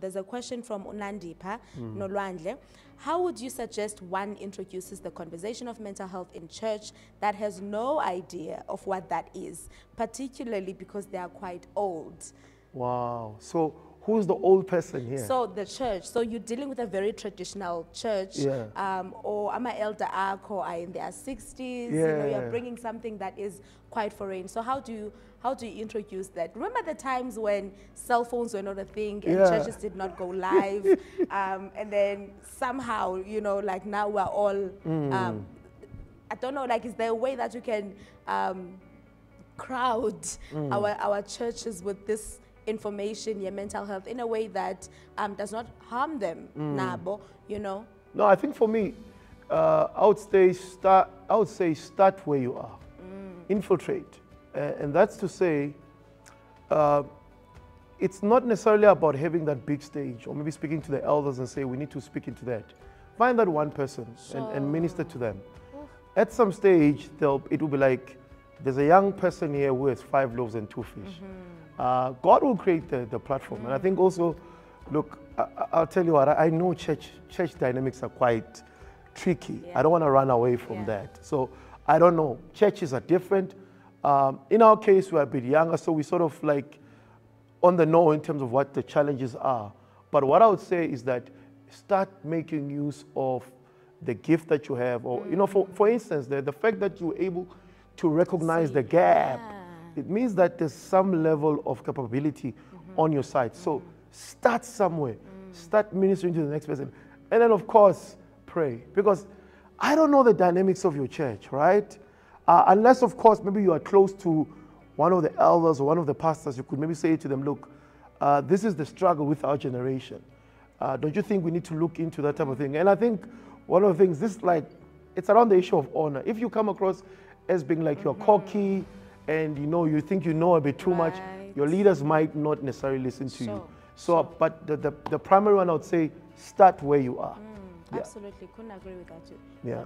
There's a question from Unandipa Nolwandle. How would you suggest one introduces the conversation of mental health in church that has no idea of what that is, particularly because they are quite old? Wow. So who's the old person here? So the church. So you're dealing with a very traditional church, or ama elder arco are in their 60s. You know, you're bringing something that is quite foreign. So how do you introduce that? Remember the times when cell phones were not a thing and churches did not go live, and then somehow, you know, like now we're all. I don't know. Like, is there a way that you can crowd our churches with this information, your mental health, in a way that does not harm them, nabo, you know? No, I think for me, I would say start where you are, infiltrate, and that's to say, it's not necessarily about having that big stage or maybe speaking to the elders and say we need to speak into that. Find that one person and minister to them. At some stage, it will be like, there's a young person here who has 5 loaves and 2 fish. God will create the platform. And I think also, look, I'll tell you what, I know church dynamics are quite tricky. I don't want to run away from that. So I don't know. Churches are different. In our case, we're a bit younger, so we sort of like on the know in terms of what the challenges are. But what I would say is that start making use of the gift that you have. Or, you know, for instance, the fact that you're able to recognize the gap, it means that there's some level of capability on your side. So start somewhere. Start ministering to the next person. And then, of course, pray. Because I don't know the dynamics of your church, right? Unless, of course, maybe you are close to one of the elders or one of the pastors, you could maybe say to them, look, this is the struggle with our generation. Don't you think we need to look into that type of thing? And I think one of the things, it's around the issue of honor. If you come across as being like you're cocky and you think you know a bit too much, your leaders might not necessarily listen to you. So, but the primary one, I would say, start where you are. Absolutely, couldn't agree with that too. Yeah.